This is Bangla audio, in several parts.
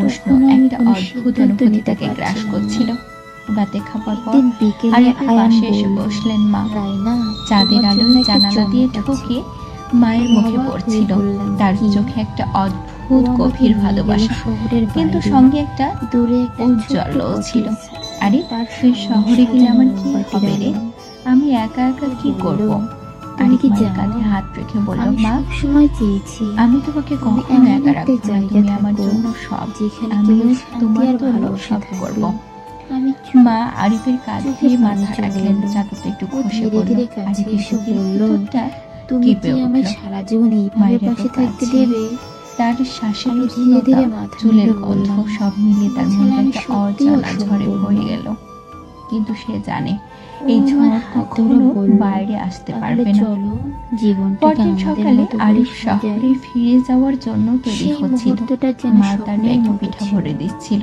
উষ্ণ তখনও আমি একটা কোনো অদ্ভুত সিদ্ধান্ত অনুভূতি নিতে তাকে গ্রাস পারছিলাম না। করছিল। রাতে খাবার পর একদিন বিকেলে আরিফের আয়ান পাশে এসে বলল, বসলেন মা। রাইনা, চাঁদের তোমার আলোয় জন্য একটা জানালা দিয়ে চমক আছে। ঢুকে মায়ের মুখে অবাক হয়ে পড়ছিল বললাম, তার কি? চোখে একটা ও অদ্ভুত আমাকে গভীর নিয়ে গেল ভালোবাসা, শহরের কিন্তু বাইরে, সঙ্গে একটা দূরে একটা উজ্জ্বলও ছোট্ট ছিল। cottage। আরে তার তুই শহরে গেলে সাজানো আমার কি মোমবাতির হবে রে? আলো। আমি একা একা কি বলল, করব? তুমি আরিফ কি মায়ের জানো, কাঁধে হাত রেখে বলল, আমি মা সবসময় চেয়েছি আমি তোমাকে তুমি কখনো এমন একা একটা রাখবো না, জায়গায় তুমি আমার থাকো, জন্য সব, যেখানে আমিও কেবল শান্তি তোমার আর জন্য ভালোবাসা সব থাকবে। করব। আমি মা আরিফের কাঁধে চোখে পানি মাথা চলে রাখলেন, এলো। চাদরটা একটু ও খসে ধীরে পড়ল। ধীরে কাছে আরিফের এসে বুকের বলল, ভিতরটা তুমি কেঁপে কি আমায় উঠল। সারা জীবন এইভাবে মায়ের এত পাশে থাকতে কাছে, দেবে? তার শ্বাসের আমি ধীরে উষ্ণতা, ধীরে মাথা চুলের নেড়ে গন্ধ বললাম, সব মিলে তার এছাড়া মনটা আমি একটা সত্যিই অজানা ঝড়ে অসম্পূর্ণ। ভরে গেল। কিন্তু সে জানে ও এই আমার ঝড় হাত ধরে কখনো বলল, বাইরে আসতে তাহলে পারবে না। চলো জীবনটাকে পরদিন আমাদের সকালে মতো করে আরিফ সাজাই। শহরে ফিরে যাওয়ার জন্য তৈরি সেই হচ্ছিল। মুহূর্তটা যেন মা তার স্বপ্নের ব্যাগে মতো পিঠা ছিল। ভরে দিচ্ছিল,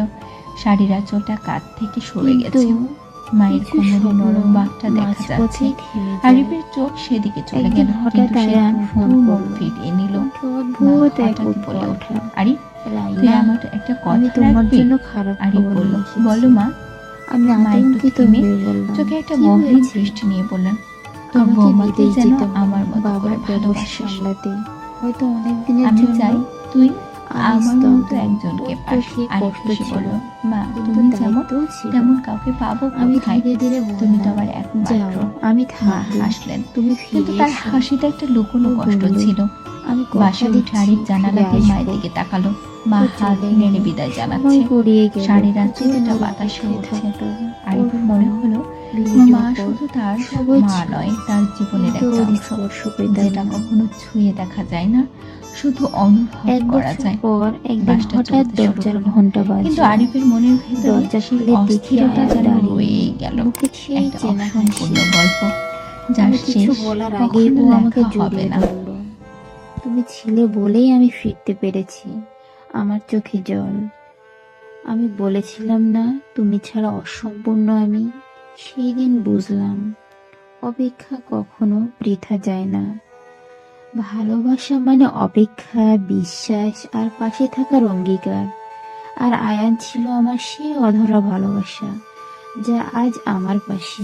শাড়ির আঁচলটা কাঁধ থেকে সরে কিন্তু গেছে, মায়ের কিছু কোমরে স্বপ্ন নরম বাঘটা দেখা যাচ্ছে। মাঝপথেই থেমে যায়। আরিফের চোখ সেদিকে চলে একদিন গেল, হঠাৎ কিন্তু সে আয়ান ফোন দ্রুত মুখ করলো। ফিরিয়ে নিল। আমাকে মা অদ্ভুত এক হঠাৎ বলে উৎকণ্ঠা, উঠল, আরিফ তুই রাইনা, আমার একটা আমি কথা তোমার রাখবি? জন্য খারাপ আরিফ খবর বলল, নিয়ে এসেছি। বলো মা। আমি মা একটু আতঙ্কিত থেমে হয়ে বললাম, চোখে একটা কি গভীর হয়েছে? দৃষ্টি নিয়ে বললেন, তোর তোমাকে বৌমাকে বিদেশ যেন যেতে হবে আমার মতো বাবার করে ব্যবসা ভালোবাসিস। সামলাতে। হয়তো অনেক দিনের আমি জন্য। চাই তুই আমি আমার স্তব্ধ। মতো একজনকে ওর পাস। চোখে আরিফ কষ্ট হেসে ছিল, বলল, মা কিন্তু তুমি যেমন দায়িত্বও ছিল। তেমন কাউকে পাবো আমি কোথায়? ধীরে ধীরে তুমি তো বললাম, আমার একমাত্র। যাও, আমি মা থাকবো, হাসলেন, তুমি কিন্তু ফিরে তার এসো। হাসিতে একটা লুকোনো ও কষ্ট বলল, ছিল। আমি বাসে কথা উঠে আরিফ দিচ্ছি জানালা ফিরে দিয়ে মায়ের আসবো। দিকে তাকালো। মা ও হাত চলে নেড়ে গেল। বিদায় সময় জানাচ্ছে, গড়িয়ে গেল। শাড়ির প্রতিদিন আঁচলটা ওর বাতাসে অপেক্ষায় উঠছে। থাকতাম। আরিফের ওর মনে ফোন, হলো ভিডিও মা কল, শুধু তার সবই মা ছিল। নয়, তার জীবনের কিন্তু একটা ওর অংশ, স্পর্শ পেতাম যেটা না। কখনো ছুঁয়ে দেখা যায় না, শুধু অনুভব এক করা বছর যায়। পর একদিন বাসটা হঠাৎ চলতে শুরু দরজার হলো, ঘন্টা কিন্তু বাজলো। আরিফের মনের ভেতরে দরজা সেই খুলে দেখি অস্থিরতা আয়ান যেন দাঁড়িয়ে, রয়েই গেল, মুখে সেই একটা চেনা অসম্পূর্ণ হাসি। গল্প যার আমি কিছু শেষ বলার আগেই কখনো ও আমাকে লেখা হবে জড়িয়ে না। ধরল। তুমি ছিলে বলেই আমি ফিরতে পেরেছি। আমার চোখে জল। আমি বলেছিলাম না তুমি ছাড়া অসম্পূর্ণ আমি। সেই দিন বুঝলাম অপেক্ষা কখনো বৃথা যায় না। ভালোবাসা মানে অপেক্ষা, বিশ্বাস আর পাশে থাকার অঙ্গীকার। আর আয়ান ছিল আমার সেই অধরা ভালোবাসা, যা আজ আমার পাশে।